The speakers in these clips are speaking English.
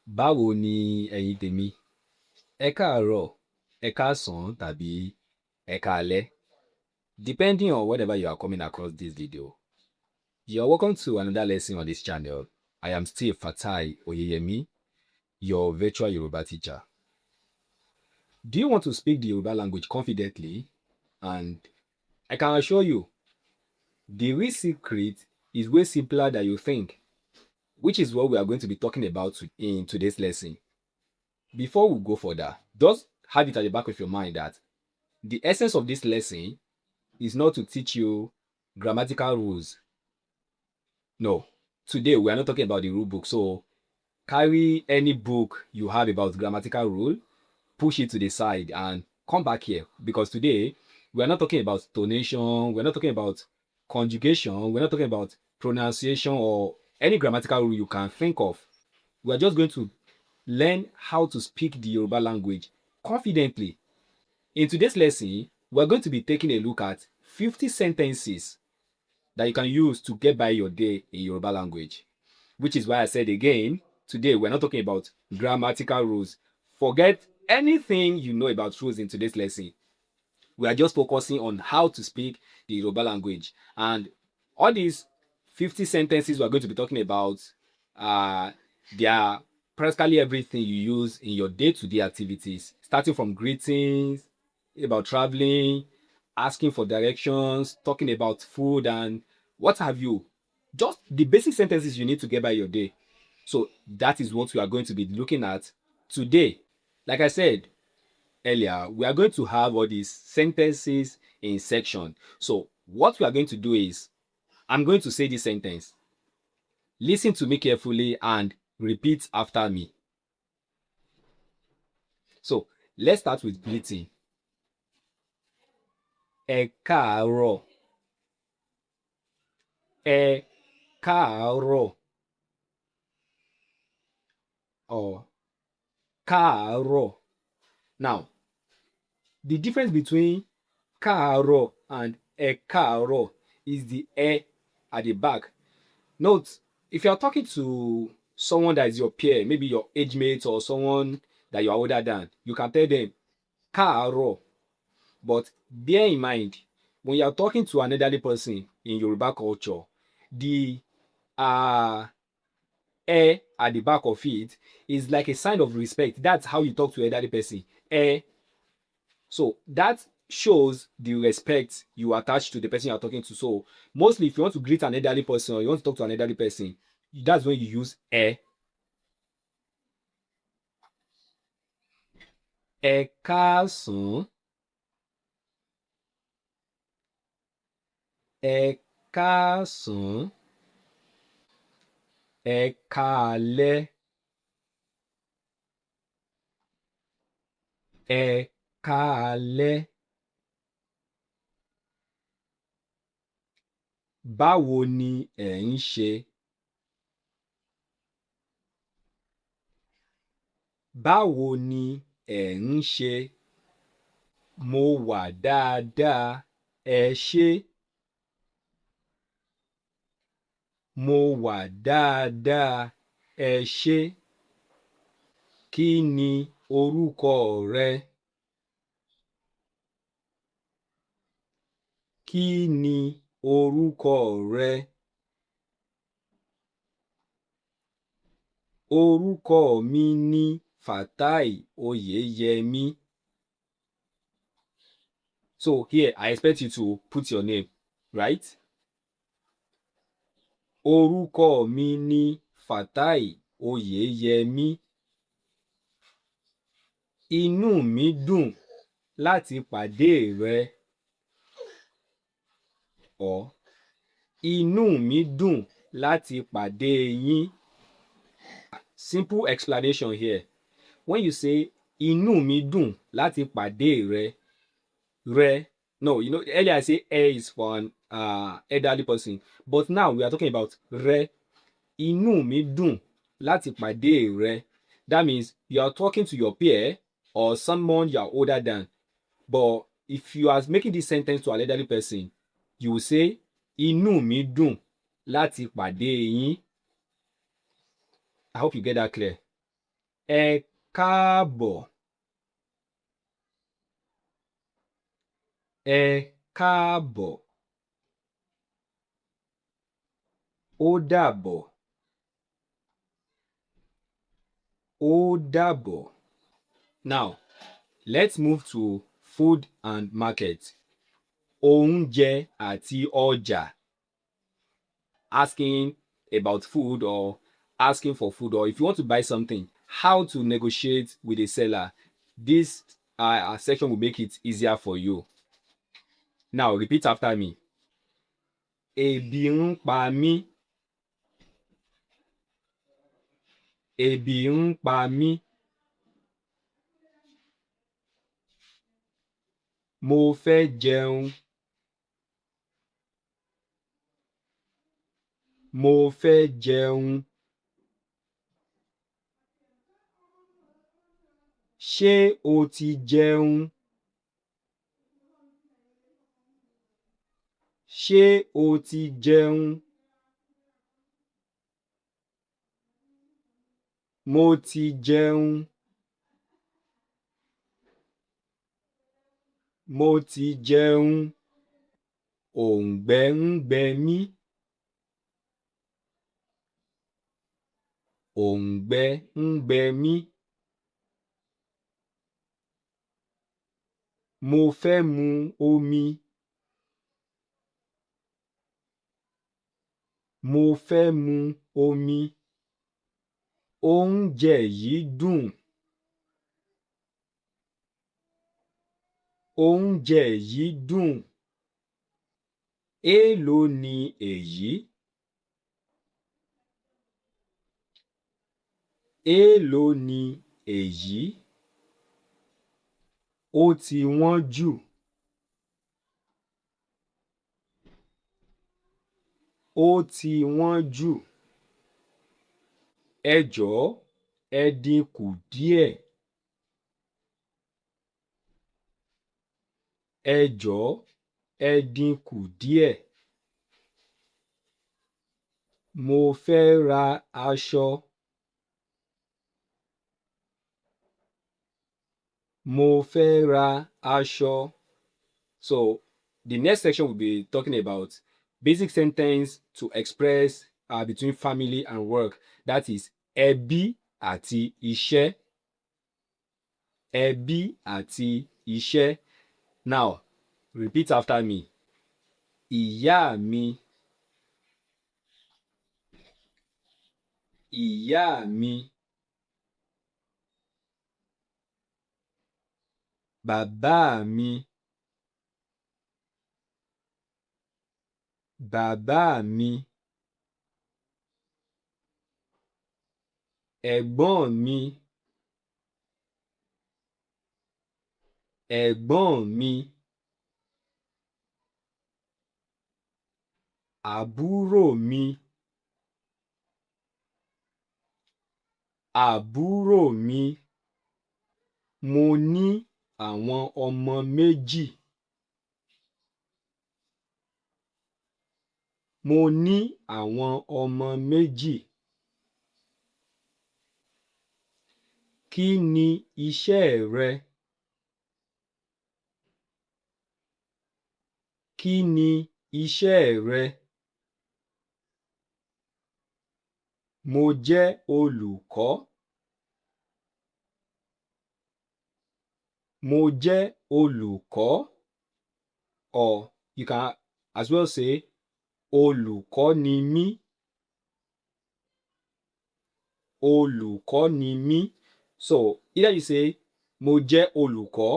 Báwo ni ẹ̀yin tèmi? Ẹ káàárọ̀, ẹ káàsán tàbí ẹ káalẹ́. Depending on whenever you are coming across this video. You're welcome to another lesson on this channel. I am still Fatai Oyeyemi, your virtual Yoruba teacher. Do you want to speak the Yoruba language confidently? And I can assure you, the real secret is way simpler than you think, which is what we are going to be talking about in today's lesson. Before we go further, just have it at the back of your mind that the essence of this lesson is not to teach you grammatical rules. No, today we are not talking about the rule book. So carry any book you have about grammatical rule, push it to the side and come back here, because today we are not talking about tonation, we're not talking about conjugation, we're not talking about pronunciation or any grammatical rule you can think of. We are just going to learn how to speak the Yoruba language confidently. In today's lesson, we're going to be taking a look at 50 sentences that you can use to get by your day in Yoruba language. Which is why I said again, today we're not talking about grammatical rules. Forget anything you know about rules in today's lesson. We are just focusing on how to speak the Yoruba language. And all these 50 sentences we're going to be talking about, they are practically everything you use in your day-to-day activities, starting from greetings, about traveling, asking for directions, talking about food, and what have you. Just the basic sentences you need to get by your day. So that is what we are going to be looking at today. Like I said earlier, we are going to have all these sentences in section. So what we are going to do is, I'm going to say this sentence. Listen to me carefully and repeat after me. So let's start with greeting. Ẹ káàárọ̀. Ẹ káàárọ̀. Or káàárọ̀. Now, the difference between káàárọ̀ and ẹ káàárọ̀ is the ẹ at the back. Note, if you are talking to someone that is your peer, maybe your age mate or someone that you are older than, you can tell them káàárọ̀. But bear in mind, when you are talking to an elderly person in Yoruba culture, the ẹ at the back of it is like a sign of respect. That's how you talk to an elderly person. Ẹ. So that shows the respect you attach to the person you are talking to. So mostly if you want to greet an elderly person or you want to talk to an elderly person, that's when you use ẹ. Ẹ káàsán. Ẹ káàsán. Ẹ káalẹ́. Ẹ káalẹ́. Báwo ni ẹ̀ ń ṣe? Báwo ni ẹ̀ ń ṣe? Mo wà dáadáa, ẹ ṣé. Mo wà dáadáa, ẹ ṣé. Kí ni orúkọ rẹ? Kí ni orúkọ rẹ? Orúkọ mi ni Fatai Oyeyemi. So here, I expect you to put your name, right? Orúkọ mi ni Fatai Oyeyemi. Inú mi dùn láti pàdé rẹ. Or, inú mi dùn láti pàdé yín. Simple explanation here. When you say inú mi dùn láti pàdé rẹ, no, you know, earlier I say is for an elderly person, but now we are talking about rẹ. Inú mi dùn láti pàdé rẹ. That means you are talking to your peer or someone you are older than. But if you are making this sentence to an elderly person, you will say inú mi dùn láti pàdé yín. I hope you get that clear. Ẹ káàbọ̀. Ẹ káàbọ̀. Ó dàbọ̀. Ó dàbọ̀. Now, let's move to food and market. Oúnjẹ àti ọjà. Asking about food or asking for food, or if you want to buy something, how to negotiate with a seller. This section will make it easier for you. Now, repeat after me. Ebi ń pa mí. Ebi ń pa mí. Mo fẹ́ jẹun. Mo fẹ́ jẹun. Ṣé o ti jẹun? Ṣé o ti jẹun? Mo ti jẹun. Mo ti jẹun. Òǹgbẹ ń gbẹ mí. Òǹgbẹ ń gbẹ mí. Mo fẹ́ mu omi. Mo fẹ́ mu omi. Oúnjẹ yìí dùn. Oúnjẹ yìí dùn. Èèló ni èyí? Èèló ni èyí? Ó ti wọ́n jù. Ó ti wọ́n jù. Ẹ jọ̀ọ́, ẹ dínkù díẹ̀. Ẹ jọ̀ọ́, ẹ dínkù díẹ̀. Mo fẹ́ ra aṣọ. Mo fẹ́ ra aṣọ. So, the next section will be talking about basic sentence to express between family and work. That is, ẹbí àti iṣẹ́. Ẹbí àti iṣẹ́. Now, repeat after me. Ìyá mi. Ìyá mi. Bàbá mi. Bàbá mi. Ẹ̀gbọ́n mi. Ẹ̀gbọ́n mi. Àbúrò mi. Àbúrò mi. Mo ní àwọn ọmọ méjì. Mo ní àwọn ọmọ méjì. Kí ni iṣẹ́ rẹ? Kí ni iṣẹ́ rẹ? Mo jẹ́ olùkọ́. Mo jẹ́ olùkọ́. Or you can as well say, olùkọ́ ni mí. Olùkọ́ ni mí. So, either you say, mo jẹ́ olùkọ́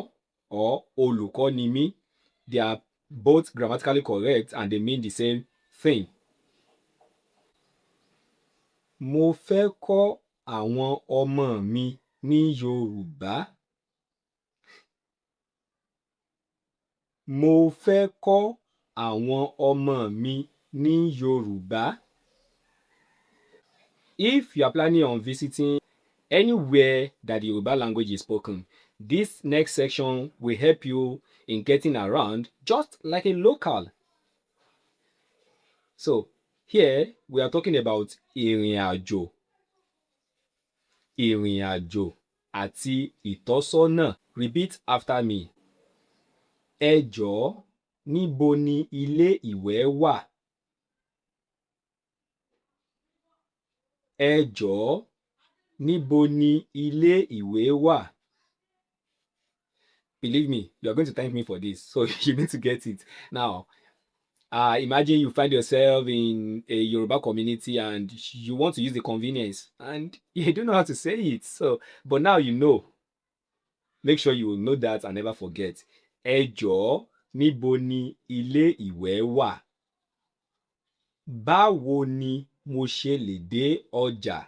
or olùkọ́ ni mí. They are both grammatically correct and they mean the same thing. Mo fẹ́ kọ́ àwọn ọmọ mi ní Yorùbá. Mo fẹ́ kọ́ àwọn ọmọ mi ní Yorùbá. If you are planning on visiting anywhere that the Yoruba language is spoken, this next section will help you in getting around just like a local. So, here we are talking about ìrìn àjò. ìrìn àjò àti ìtọ́sọ́nà. Repeat after me. Ẹ jọ̀ọ́, níbo ni ilé ìwẹ̀ wà? Ẹ jọ̀ọ́, níbo ni ilé ìwẹ̀ wà? Believe me, you are going to thank me for this, so you need to get it. Now, imagine you find yourself in a Yoruba community and you want to use the convenience and you don't know how to say it. So, but now you know. Make sure you will know that and never forget. Ẹ jọ̀ọ́, níbo ni ilé ìwẹ̀ wà? Báwo ni mo ṣe lè dé ọjà?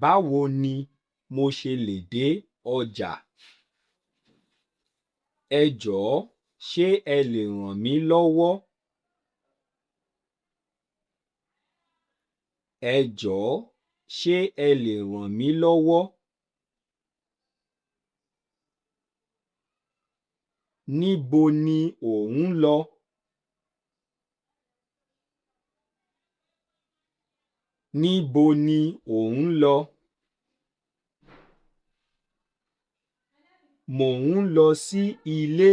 Báwo ni mo ṣe lè dé ọjà? Ẹ jọ̀ọ́, ṣé ẹ lè ràn mí lọ́wọ́? Ẹ jọ̀ọ́, ṣé ẹ lè ràn mí lọ́wọ́? Níbo ni ò ń lọ? Níbo ni ò ń lọ? Mò ń lọ sí ilé.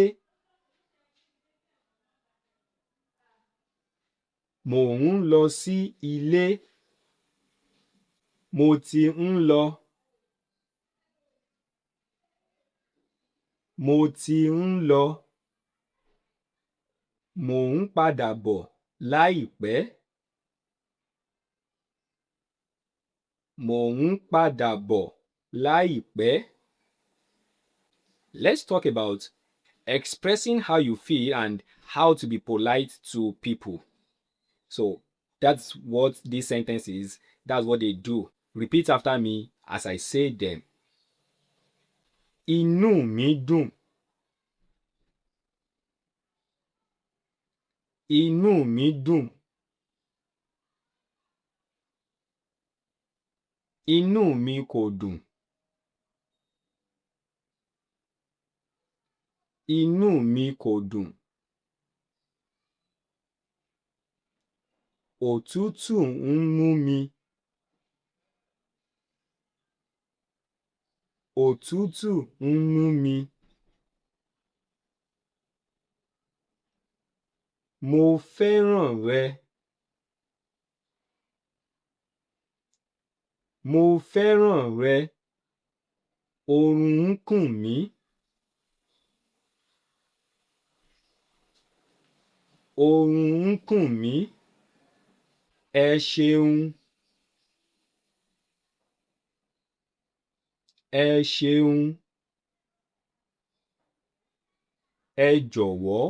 Mò ń lọ sí ilé. Mo ti ń lọ. Mo ti ń lọ. Mò ń padà bọ̀ láìpẹ́. Mò ń padà bọ̀ láìpẹ́. Let's talk about expressing how you feel and how to be polite to people. So that's what this sentence is. That's what they do. Repeat after me as I say them. Inú mi dùn. Inú mi dùn. Inú mi kò dùn. Inú mi kò dùn. Òtútù ń mú mi. Òtútù ń mú mi. Mo fẹ́ràn rẹ. Mo fẹ́ràn rẹ. Orun ń kùn mí. Orun ń kùn mí. Ẹ ṣeun. Ẹ ṣeun. Ẹ jọ̀wọ́.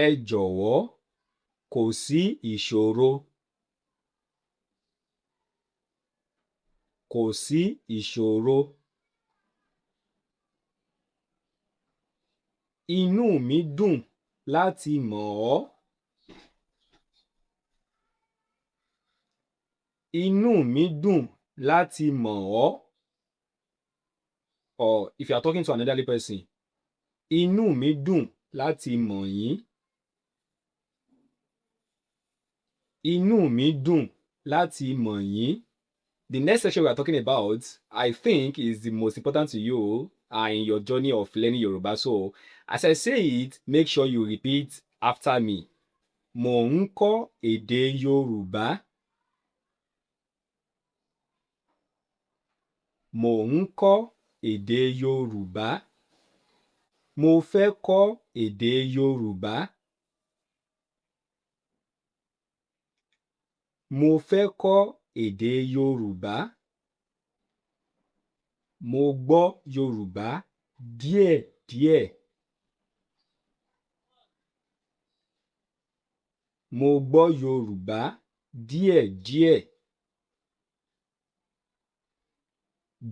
Ẹ jọ̀wọ́. Kò sí ìṣòro. Kò sí ìṣòro. Inú mi dùn láti mọ̀ ọ́. Inú mi dùn láti mọ̀ ọ́. Or if you are talking to an elderly person, inú mi dùn láti mọ̀ yín. Inú mi dùn láti mọ̀ yín. The next section we are talking about, I think, is the most important to you in your journey of learning Yoruba. So, as I say it, make sure you repeat after me. Mò ń kọ́ èdè Yorùbá. Mò ń kọ́ èdè Yorùbá. Mo fẹ́ kọ́ èdè Yorùbá. Mo fẹ́ kọ́ èdè Yorùbá. Mo gbọ́ Yorùbá díẹ̀díẹ̀. Mo gbọ́ Yorùbá díẹ̀díẹ̀.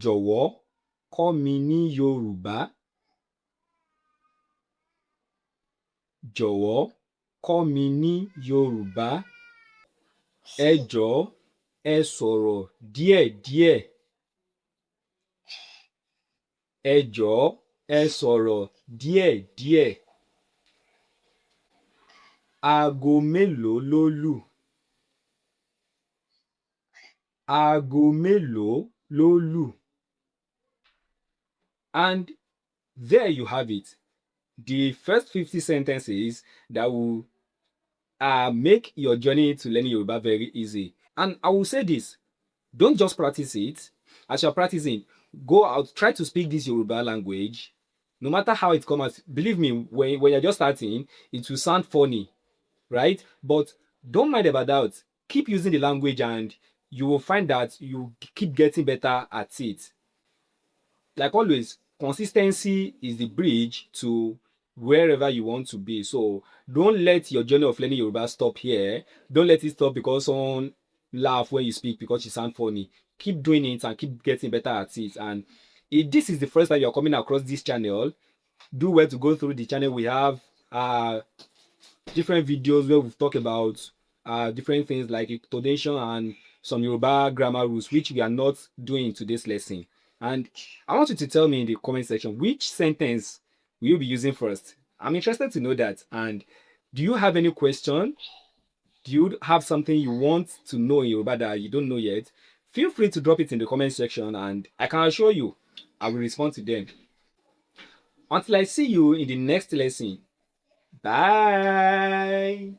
Jọ̀wọ́ kọ́ mi ní Yorùbá. Jọ̀wọ́ kọ́ mi ní Yorùbá. Ẹ jọ̀ọ́, ẹ sọ̀rọ̀ díẹ̀díẹ̀. Ẹ jọ̀ọ́, ẹ sọ̀rọ̀ díẹ̀díẹ̀. Aago mélòó ló lù? Aago mélòó ló lù? And there you have it. The first 50 sentences that will make your journey to learning Yoruba very easy. And I will say this, don't just practice it. As you're practicing, go out, try to speak this Yoruba language. No matter how it comes out, believe me, when you're just starting, it will sound funny, right? But don't mind about that. Keep using the language and you will find that you keep getting better at it. Like always, consistency is the bridge to wherever you want to be. So don't let your journey of learning Yoruba stop here. Don't let it stop because someone laugh when you speak because you sound funny. Keep doing it and keep getting better at it. And if this is the first time you're coming across this channel, do well to go through the channel. We have different videos where we've talked about different things like intonation and some Yoruba grammar rules, which we are not doing in today's lesson. And I want you to tell me in the comment section which sentence will you be using first. I'm interested to know that. And do you have any question? Do you have something you want to know in Yoruba that you don't know yet? Feel free to drop it in the comment section and I can assure you I will respond to them. Until I see you in the next lesson. Bye.